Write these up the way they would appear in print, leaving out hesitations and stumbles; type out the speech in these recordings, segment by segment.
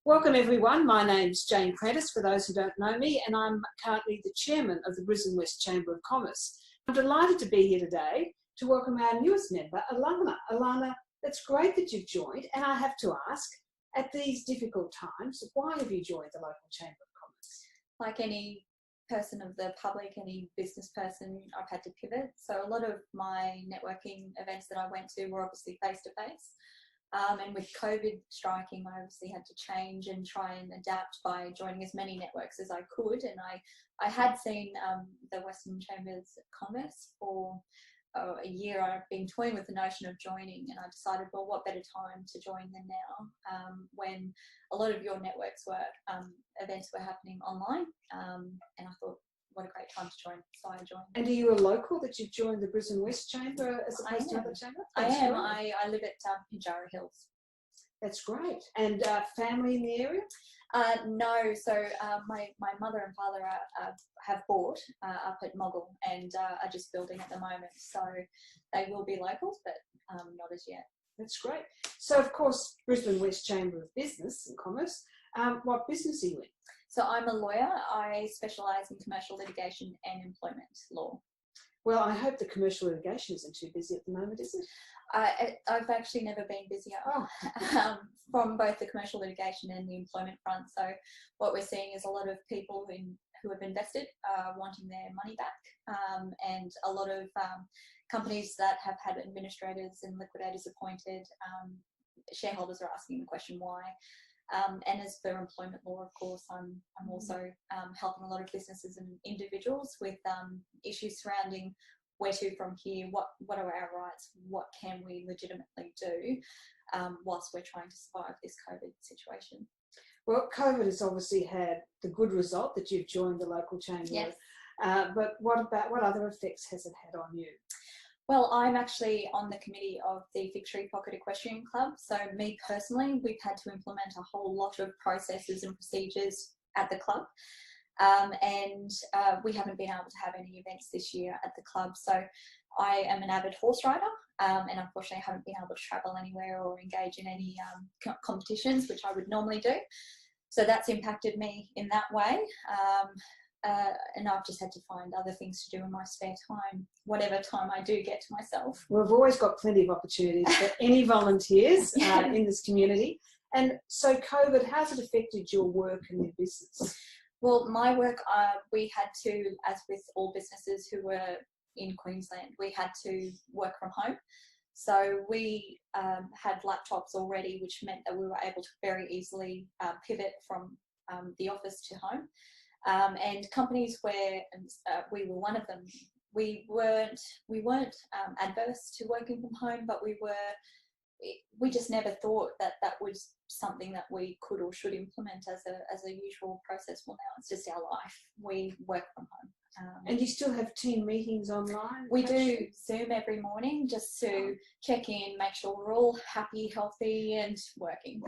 Welcome everyone, my name's Jane Prentice for those who don't know me, and I'm currently the Chairman of the Brisbane West Chamber of Commerce. I'm delighted to be here today to welcome our newest member, Allana. Allana, it's great that you've joined, and I have to ask, at these difficult times, why have you joined the local Chamber of Commerce? Like any person of the public, any business person, I've had to pivot. So a lot of my networking events that I went to were obviously face-to-face. And with COVID striking, I obviously had to change and try and adapt by joining as many networks as I could. And I had seen the Western Chambers of Commerce for a year. I've been toying with the notion of joining, and I decided, well, what better time to join than now, when a lot of your networks were, events were happening online. And I thought, what a great time to join, so I joined. And are you a local that you've joined the Brisbane West Chamber as opposed to other chambers? I am. I live at Petrie Hills. That's great. And family in the area? No, so my mother and father have bought up at Moggle and are just building at the moment. So they will be locals, but not as yet. That's great. So, of course, Brisbane West Chamber of Business and Commerce, what business are you in? So I'm a lawyer. I specialise in commercial litigation and employment law. Well, I hope the commercial litigation isn't too busy at the moment, is it? I've actually never been busier from both the commercial litigation and the employment front. So what we're seeing is a lot of people who have invested wanting their money back, and a lot of companies that have had administrators and liquidators appointed. Shareholders are asking the question why. And as for employment law, of course, I'm also helping a lot of businesses and individuals with issues surrounding where to from here, what are our rights, what can we legitimately do whilst we're trying to survive this COVID situation. Well, COVID has obviously had the good result that you've joined the local chamber. Yes. But what other effects has it had on you? Well, I'm actually on the committee of the Petrie Pocket Equestrian Club. So me personally, we've had to implement a whole lot of processes and procedures at the club. And we haven't been able to have any events this year at the club. So I am an avid horse rider, and unfortunately I haven't been able to travel anywhere or engage in any competitions, which I would normally do. So that's impacted me in that way. And I've just had to find other things to do in my spare time, whatever time I do get to myself. We've always got plenty of opportunities for any volunteers in this community. And so COVID, how's it affected your work and your business? Well, my work, we had to, as with all businesses who were in Queensland, we had to work from home. So we had laptops already, which meant that we were able to very easily pivot from the office to home. And companies where we were one of them, we weren't adverse to working from home, but we just never thought that was something that we could or should implement as a usual process. Well, now it's just our life. We work from home. And you still have team meetings online? We do Zoom every morning just to check in, make sure we're all happy, healthy, and working.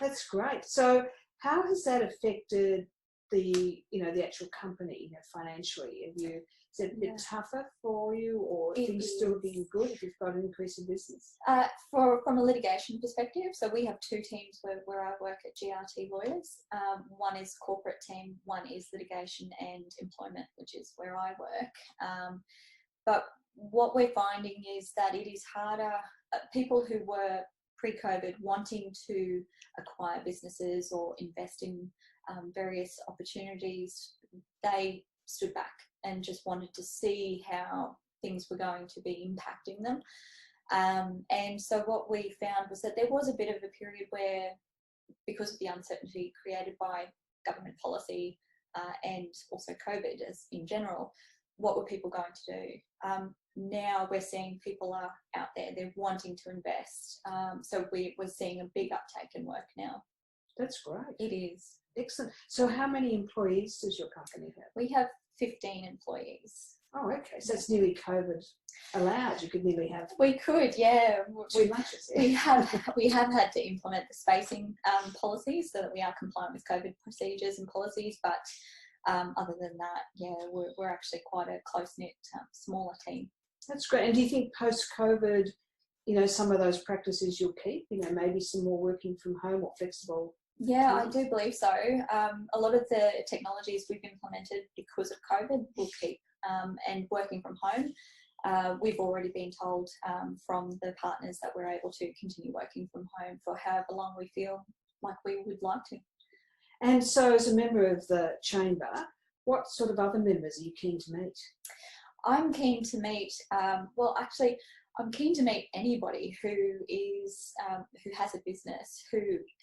That's great. So how has that affected the actual company, financially? Is it a bit tougher for you, or things still being good if you've got an increase in business? From a litigation perspective, so we have two teams where I work at GRT Lawyers. One is corporate team, one is litigation and employment, which is where I work. But what we're finding is that it is harder. People who were pre-COVID wanting to acquire businesses or invest in various opportunities, they stood back and just wanted to see how things were going to be impacting them. And so what we found was that there was a bit of a period where, because of the uncertainty created by government policy and also COVID as in general, what were people going to do? Now we're seeing people are out there, they're wanting to invest. So we're seeing a big uptake in work now. That's great. It is. Excellent. So how many employees does your company have? We have 15 employees. Oh, okay. So it's nearly COVID allowed. You could nearly have. We could, yeah. Too much. We have had to implement the spacing policies so that we are compliant with COVID procedures and policies. But other than that, yeah, we're actually quite a close-knit, smaller team. That's great. And do you think post-COVID, some of those practices you'll keep? Maybe some more working from home or flexible Yeah, I do believe so. A lot of the technologies we've implemented because of COVID will keep, and working from home. We've already been told from the partners that we're able to continue working from home for however long we feel like we would like to. And so, as a member of the Chamber, what sort of other members are you keen to meet? I'm keen to meet, I'm keen to meet anybody who has a business, who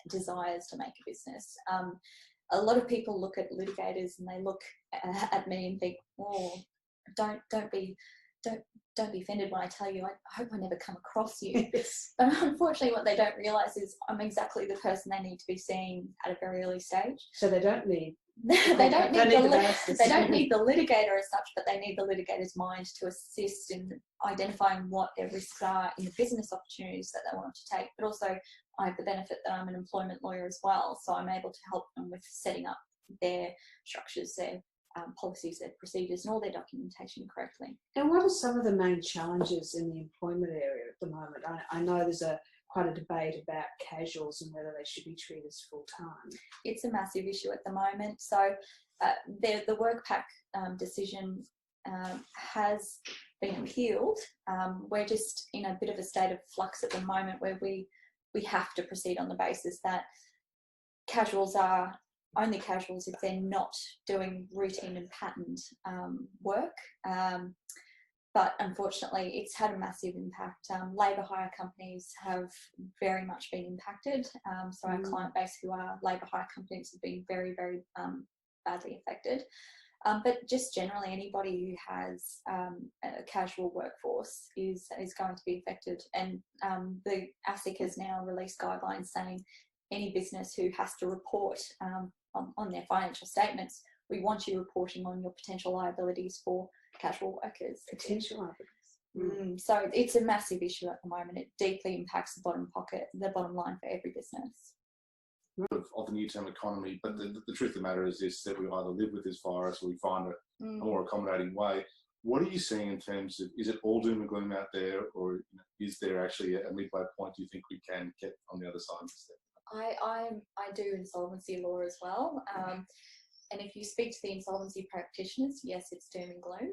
desires to make a business. A lot of people look at litigators and they look at me and think, "Oh, don't be offended when I tell you. I hope I never come across you." Yes. But unfortunately, what they don't realise is I'm exactly the person they need to be seeing at a very early stage. So they don't need they don't need the litigator as such, but they need the litigator's mind to assist in identifying what their risks are in the business opportunities that they want to take. But also, I have the benefit that I'm an employment lawyer as well, so I'm able to help them with setting up their structures, their policies, their procedures, and all their documentation correctly. And what are some of the main challenges in the employment area at the moment? I know there's quite a debate about casuals and whether they should be treated as full-time. It's a massive issue at the moment. So the work pack decision has been appealed. We're just in a bit of a state of flux at the moment where we have to proceed on the basis that casuals are only casuals if they're not doing routine and patterned work. But unfortunately, it's had a massive impact. Labour hire companies have very much been impacted. So our client base, who are labour hire companies, have been very, very badly affected. But just generally, anybody who has a casual workforce is going to be affected. And the ASIC has now released guidelines saying any business who has to report on their financial statements, we want you reporting on your potential liabilities for casual workers. Potential liabilities. So it's a massive issue at the moment. It deeply impacts the bottom line for every business. Of the new term economy, but the truth of the matter is this, that we either live with this virus or we find a more accommodating way. What are you seeing in terms of, is it all doom and gloom out there, or is there actually a midway point you think we can get on the other side of this thing? I do insolvency law as well. And if you speak to the insolvency practitioners, yes, it's doom and gloom.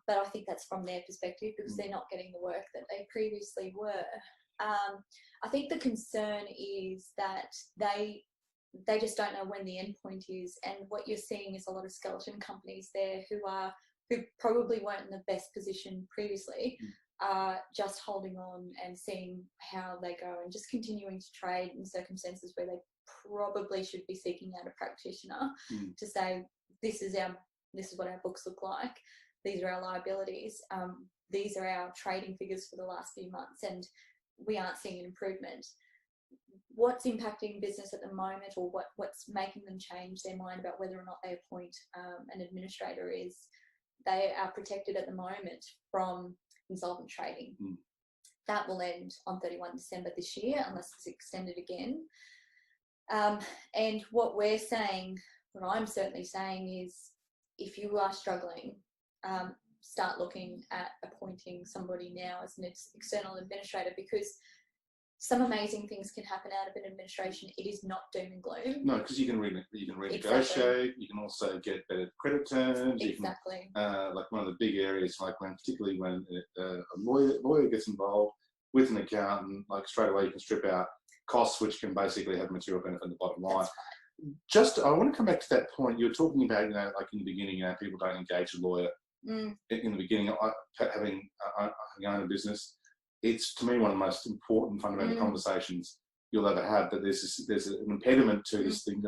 But I think that's from their perspective because they're not getting the work that they previously were. I think the concern is that they just don't know when the end point is, and what you're seeing is a lot of skeleton companies there who probably weren't in the best position previously, just holding on and seeing how they go and just continuing to trade in circumstances where they probably should be seeking out a practitioner to say, this is what our books look like, these are our liabilities, these are our trading figures for the last few months, and we aren't seeing an improvement. What's impacting business at the moment, or what's making them change their mind about whether or not they appoint an administrator, is they are protected at the moment from insolvent trading. That will end on 31 December this year unless it's extended again. And what we're saying, what I'm certainly saying, is if you are struggling, start looking at appointing somebody now as an external administrator, because some amazing things can happen out of an administration. It is not doom and gloom. No, because you can renegotiate. Exactly. You can also get better credit terms. Exactly. Like one of the big areas, like particularly when a lawyer gets involved with an accountant, like straight away you can strip out costs, which can basically have material benefit in the bottom line. Just, I want to come back to that point. You were talking about, like in the beginning, people don't engage a lawyer. In the beginning, having own a business, it's to me one of the most important fundamental conversations you'll ever have. That there's an impediment to this thing.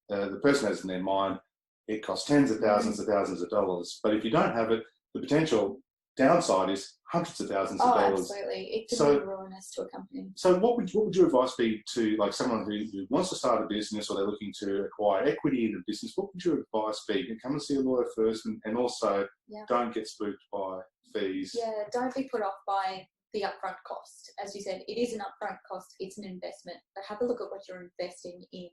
The person has in their mind, it costs tens of thousands of dollars, but if you don't have it, the potential downside is hundreds of thousands of dollars. Absolutely, it can be ruinous to a company. So, what would your advice be to like someone who wants to start a business, or they're looking to acquire equity in a business? What would your advice be? Come and see a lawyer first, and also don't get spooked by fees. Yeah, don't be put off by the upfront cost. As you said, it is an upfront cost, it's an investment, but have a look at what you're investing in.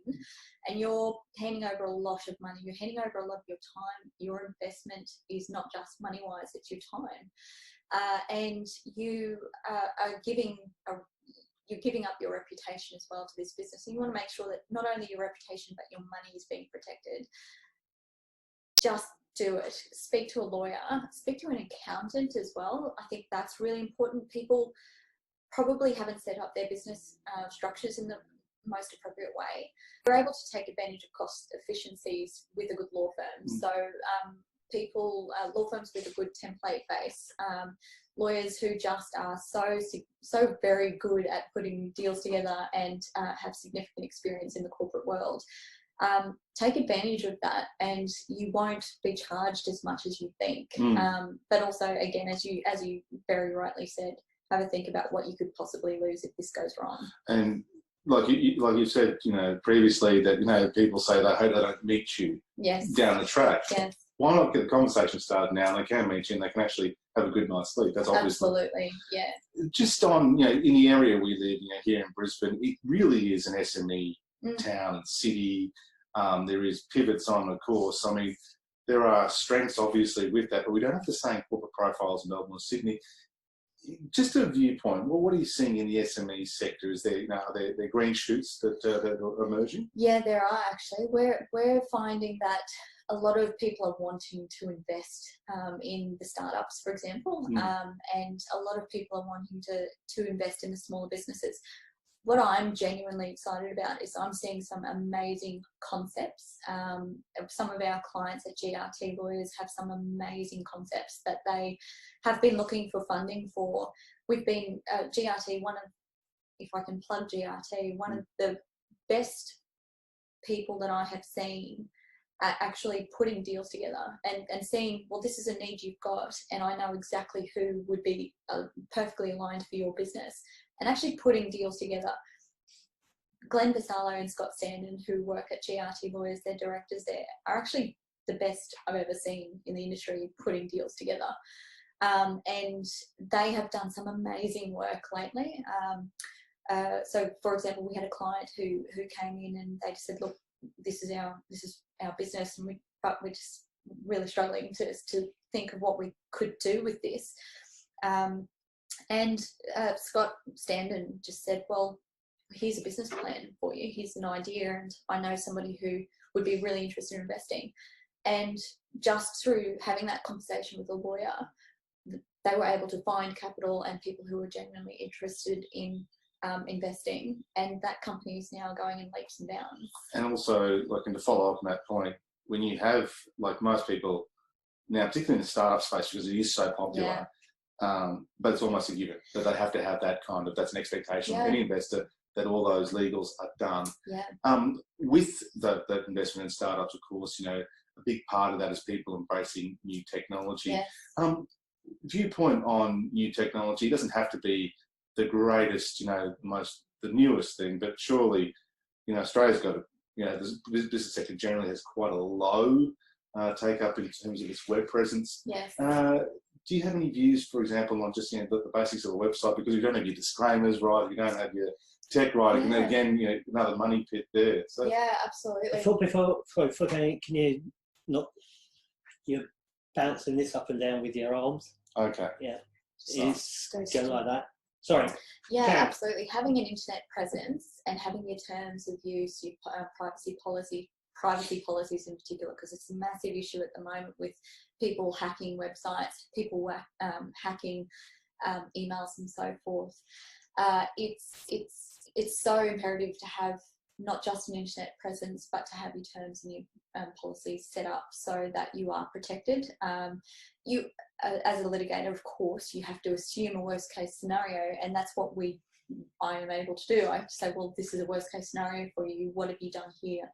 And you're handing over a lot of money, you're handing over a lot of your time. Your investment is not just money-wise, it's your time. And you are giving you're giving up your reputation as well to this business. And you want to make sure that not only your reputation, but your money is being protected. Just do it. Speak to a lawyer, speak to an accountant as well. I think that's really important. People probably haven't set up their business structures in the most appropriate way. We're able to take advantage of cost efficiencies with a good law firm. So law firms with a good template base, lawyers who just are so very good at putting deals together and have significant experience in the corporate world. Take advantage of that, and you won't be charged as much as you think. But also, again, as you very rightly said, have a think about what you could possibly lose if this goes wrong. And like you said, previously that people say they hope they don't meet you down the track. Yes. Why not get the conversation started now? And they can meet you, and they can actually have a good night's sleep. That's obviously absolutely, yeah. Just on in the area we live, here in Brisbane, it really is an SME town and city. There is pivots on the course. I mean, there are strengths obviously with that, but we don't have the same corporate profiles in Melbourne or Sydney. Just a viewpoint. Well, what are you seeing in the SME sector? Is there are there green shoots that are emerging? Yeah, there are actually. We're finding that a lot of people are wanting to invest in the startups, for example, and a lot of people are wanting to invest in the smaller businesses. What I'm genuinely excited about is I'm seeing some amazing concepts. Some of our clients at GRT Lawyers have some amazing concepts that they have been looking for funding for. We've been GRT, if I can plug GRT, one of the best people that I have seen at actually putting deals together and seeing, well, this is a need you've got, and I know exactly who would be perfectly aligned for your business. And actually putting deals together. Glenn Vassallo and Scott Standen, who work at GRT Lawyers, their directors there, are actually the best I've ever seen in the industry putting deals together. And they have done some amazing work lately. So, for example, we had a client who came in and they just said, look, this is our business, and we're just really struggling to think of what we could do with this. And Scott Standen just said, well, here's a business plan for you. Here's an idea, and I know somebody who would be really interested in investing. And just through having that conversation with a lawyer, they were able to find capital and people who were genuinely interested in investing. And that company is now going in leaps and bounds. And also, and to follow up on that point, when you have, most people now, particularly in the startup space, because it is so popular, but it's almost a given that they have to have that's an expectation of any investor, that all those legals are done. With the investment in startups, of course, a big part of that is people embracing new technology. Viewpoint on new technology, it doesn't have to be the greatest, the newest thing, but surely, Australia's got the business sector generally has quite a low take up in terms of its web presence. Do you have any views, for example, on just the basics of a website? Because you don't have your disclaimers right, you don't have your tech right, and then again, another money pit there. So. Yeah, absolutely. Before going, can you not? You're bouncing this up and down with your arms. Okay. Yeah. It's going like that. Sorry. Yeah, absolutely. Having an internet presence and having your terms of use, your privacy policies in particular, because it's a massive issue at the moment with people hacking websites, people hacking emails and so forth. It's so imperative to have not just an internet presence, but to have your terms and your policies set up so that you are protected. You, as a litigator, of course, you have to assume a worst case scenario, and that's what I am able to do. I have to say, well, this is a worst case scenario for you. What have you done here?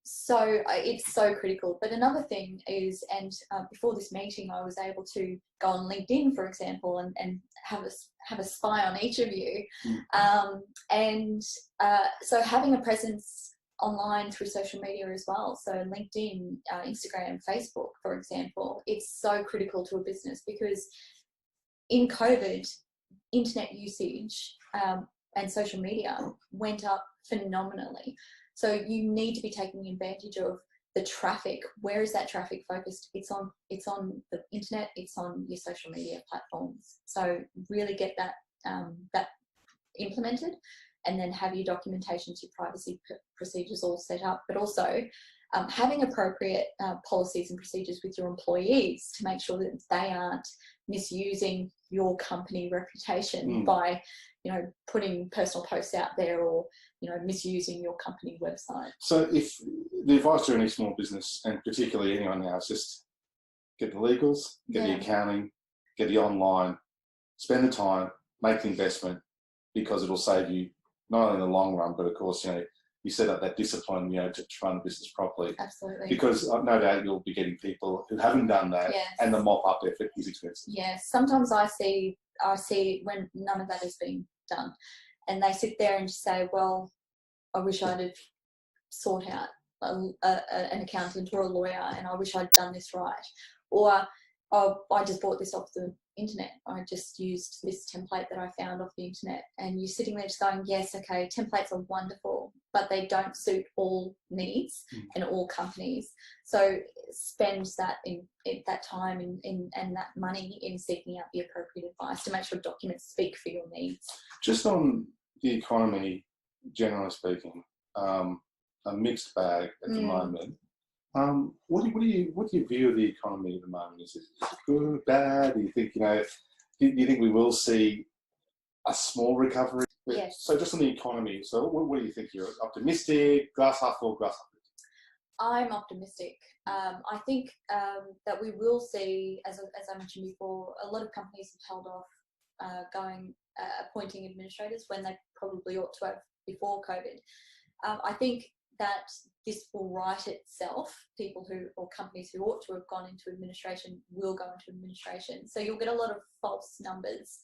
So it's so critical. But another thing is, and before this meeting, I was able to go on LinkedIn, for example, and have a spy on each of you. So having a presence online through social media as well. So LinkedIn, Instagram, Facebook, for example, it's so critical to a business, because in COVID, internet usage and social media went up phenomenally. So you need to be taking advantage of the traffic. Where is that traffic focused? It's on the internet. It's on your social media platforms. So really get that implemented, and then have your documentations, your privacy procedures all set up, but also having appropriate policies and procedures with your employees to make sure that they aren't misusing your company reputation by, you know, putting personal posts out there, or, you know, misusing your company website. So if the advice to any small business, and particularly anyone now, is just get the legals, get the accounting, get the online, spend the time, make the investment, because it'll save you not only in the long run, but of course, you know, you set up that discipline, you know, to run the business properly. Absolutely. Because no doubt you'll be getting people who haven't done that, and the mop-up effort is expensive. Yes, sometimes I see when none of that is being done, and they sit there and say, well, I wish I'd have sought out an accountant or a lawyer, and I wish I'd done this right. Or, oh, I just bought this off the internet. I just used this template that I found off the internet. And you're sitting there just going, yes, okay, templates are wonderful, but they don't suit all needs and all companies. So spend that time and that money in seeking out the appropriate advice to make sure documents speak for your needs. Just on the economy, generally speaking, a mixed bag at the moment. What's your view of the economy at the moment? Is it good, bad? Do you think, you know, do you think we will see a small recovery? Yes. So just on the economy, so what do you think? You're optimistic, glass half full, glass half empty? I'm optimistic. I think that we will see, as I mentioned before, a lot of companies have held off appointing administrators when they probably ought to have before COVID. I think that this will right itself. People or companies who ought to have gone into administration will go into administration. So you'll get a lot of false numbers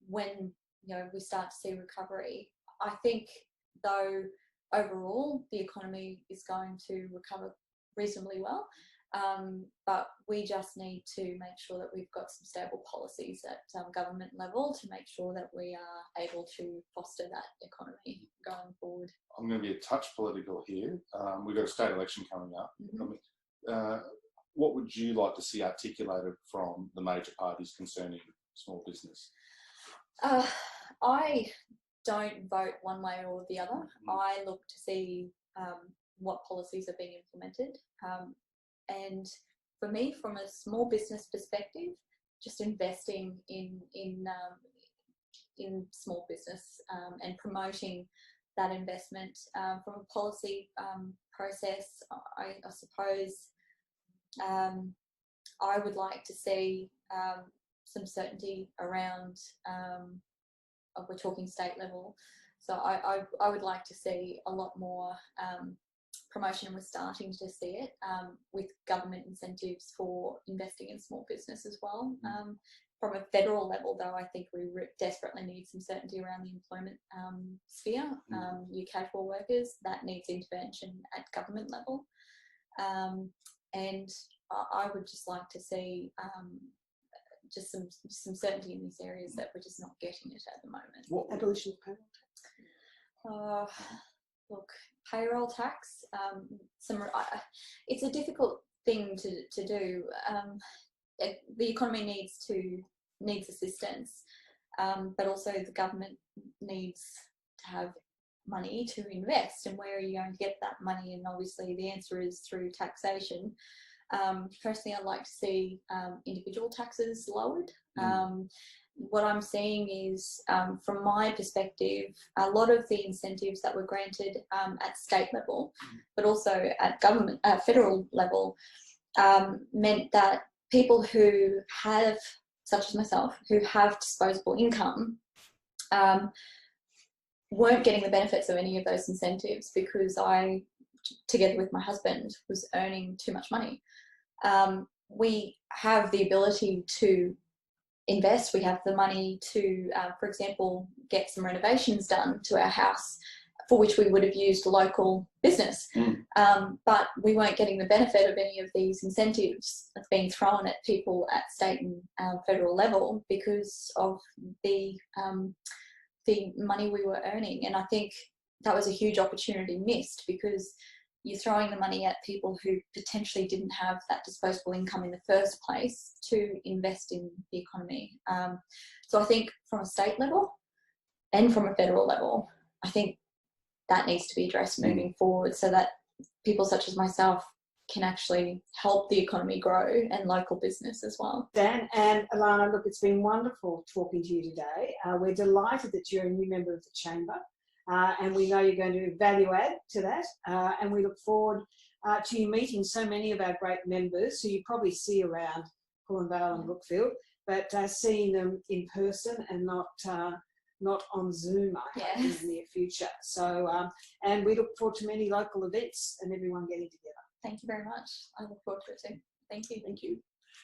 when, you know, we start to see recovery. I think, though, overall the economy is going to recover reasonably well, but we just need to make sure that we've got some stable policies at government level to make sure that we are able to foster that economy going forward. I'm going to be a touch political here. We've got a state election coming up. I mean, what would you like to see articulated from the major parties concerning small business? I don't vote one way or the other. I look to see what policies are being implemented. And for me, from a small business perspective, just investing in small business and promoting that investment from a policy process. I suppose I would like to see some certainty around. We're talking state level, so I would like to see a lot more promotion, and we're starting to see it with government incentives for investing in small business as well. From a federal level, though, I think we desperately need some certainty around the employment sphere. Your casual workers, that needs intervention at government level. And I would just like to see just some certainty in these areas that we're just not getting it at the moment. What abolition of payroll tax? Look, payroll tax. It's a difficult thing to do. The economy needs assistance, but also the government needs to have money to invest. And where are you going to get that money? And obviously, the answer is through taxation. Personally, I'd like to see individual taxes lowered. What I'm seeing is, from my perspective, a lot of the incentives that were granted at state level, but also at federal level, meant that people who have, such as myself, who have disposable income, weren't getting the benefits of any of those incentives because I, together with my husband, was earning too much money. We have the ability to invest. We have the money to, for example, get some renovations done to our house, for which we would have used local business. But we weren't getting the benefit of any of these incentives that's being thrown at people at state and federal level because of the money we were earning. And I think that was a huge opportunity missed, because you're throwing the money at people who potentially didn't have that disposable income in the first place to invest in the economy. So I think from a state level, and from a federal level. I think that needs to be addressed moving forward so that people such as myself can actually help the economy grow and local business as well. Dan and Allana, look, it's been wonderful talking to you today. We're delighted that you're a new member of the Chamber, and we know you're going to value add to that, and we look forward to you meeting so many of our great members who you probably see around Pullen Vale and Brookfield, but seeing them in person and not on Zoom, I hope, in the near future. So, and we look forward to many local events and everyone getting together. Thank you very much. I look forward to it too. Thank you. Thank you.